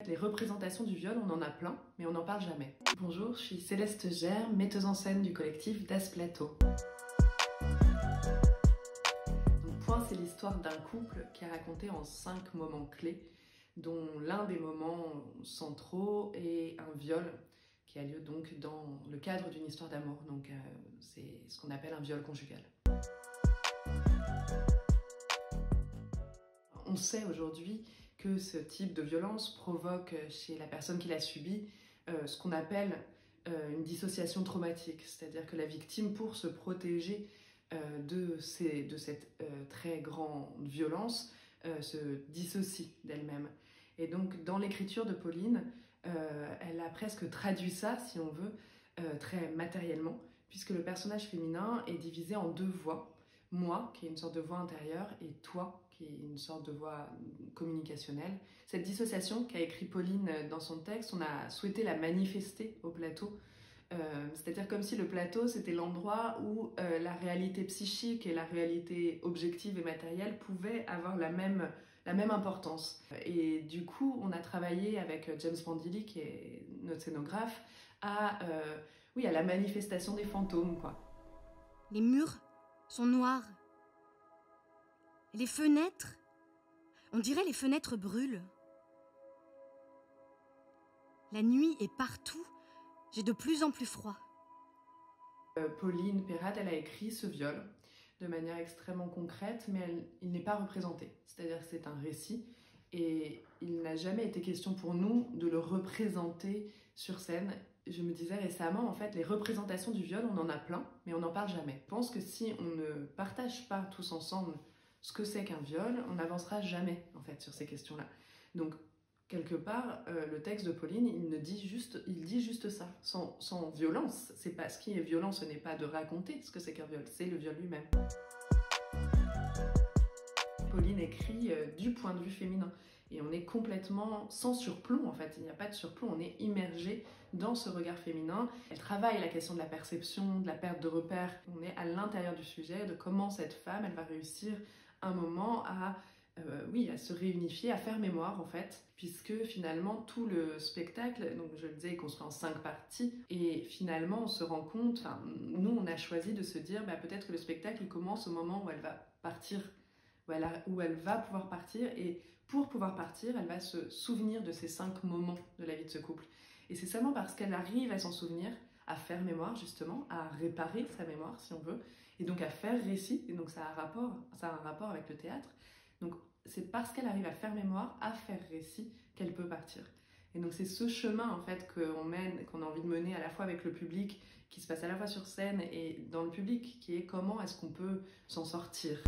Les représentations du viol, on en a plein, mais on n'en parle jamais. Bonjour, je suis Céleste Gère, metteuse en scène du collectif Das Plateau. Donc, Point, c'est l'histoire d'un couple qui est raconté en 5 moments clés, dont l'un des moments centraux est un viol qui a lieu donc dans le cadre d'une histoire d'amour. Donc c'est ce qu'on appelle un viol conjugal. On sait aujourd'hui que ce type de violence provoque chez la personne qui l'a subi ce qu'on appelle une dissociation traumatique, c'est-à-dire que la victime, pour se protéger de cette très grande violence, se dissocie d'elle-même. Et donc dans l'écriture de Pauline, elle a presque traduit ça, si on veut, très matériellement, puisque le personnage féminin est divisé en 2 voix. Moi, qui est une sorte de voix intérieure, et toi, qui est une sorte de voix communicationnelle. Cette dissociation qu'a écrit Pauline dans son texte, on a souhaité la manifester au plateau. C'est-à-dire comme si le plateau, c'était l'endroit où la réalité psychique et la réalité objective et matérielle pouvaient avoir la même importance. Et du coup, on a travaillé avec James Pandili, qui est notre scénographe, à la manifestation des fantômes, quoi. Les murs sont noirs. Les fenêtres, on dirait les fenêtres brûlent. La nuit est partout, j'ai de plus en plus froid. Pauline Perrade, elle a écrit ce viol de manière extrêmement concrète, mais il n'est pas représenté. C'est-à-dire que c'est un récit et il n'a jamais été question pour nous de le représenter sur scène. Je me disais récemment, en fait, les représentations du viol, on en a plein, mais on n'en parle jamais. Je pense que si on ne partage pas tous ensemble ce que c'est qu'un viol, on n'avancera jamais, en fait, sur ces questions-là. Donc, quelque part, le texte de Pauline, il dit juste ça, sans violence. C'est pas ce qui est violent, ce n'est pas de raconter ce que c'est qu'un viol, c'est le viol lui-même. Pauline écrit du point de vue féminin. Et on est complètement sans surplomb, en fait, il n'y a pas de surplomb, on est immergé dans ce regard féminin. Elle travaille la question de la perception, de la perte de repères. On est à l'intérieur du sujet, de comment cette femme, elle va réussir un moment à se réunifier, à faire mémoire en fait, puisque finalement tout le spectacle, donc je le disais, est construit en 5 parties, et finalement on se rend compte, nous on a choisi de se dire, peut-être que le spectacle il commence au moment où elle va partir, où elle va pouvoir partir, et pour pouvoir partir, elle va se souvenir de ces 5 moments de la vie de ce couple. Et c'est seulement parce qu'elle arrive à s'en souvenir, à faire mémoire justement, à réparer sa mémoire si on veut, et donc à faire récit, et donc ça a un rapport avec le théâtre. Donc c'est parce qu'elle arrive à faire mémoire, à faire récit, qu'elle peut partir. Et donc c'est ce chemin en fait qu'on a envie de mener à la fois avec le public, qui se passe à la fois sur scène et dans le public, qui est comment est-ce qu'on peut s'en sortir.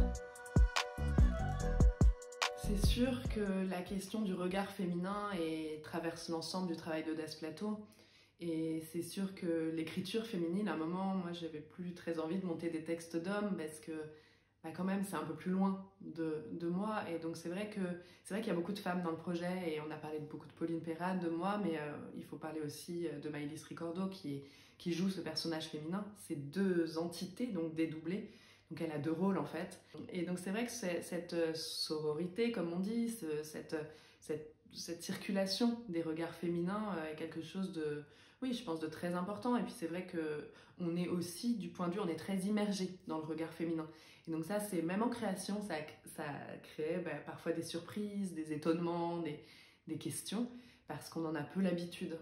C'est sûr que la question du regard féminin traverse l'ensemble du travail de Das Plateau. Et c'est sûr que l'écriture féminine, à un moment, moi j'avais plus très envie de monter des textes d'hommes parce que quand même c'est un peu plus loin de moi. Et donc c'est vrai qu'il y a beaucoup de femmes dans le projet et on a parlé beaucoup de Pauline Perrade, de moi, mais il faut parler aussi de Maëlys Ricordo qui joue ce personnage féminin. C'est 2 entités, donc dédoublées. Donc elle a 2 rôles en fait. Et donc c'est vrai que cette sororité, comme on dit, cette circulation des regards féminins est quelque chose de, je pense, de très important. Et puis c'est vrai que on est aussi, du point de vue, on est très immergé dans le regard féminin. Et donc ça, c'est même en création, ça crée parfois des surprises, des étonnements, des questions, parce qu'on en a peu l'habitude.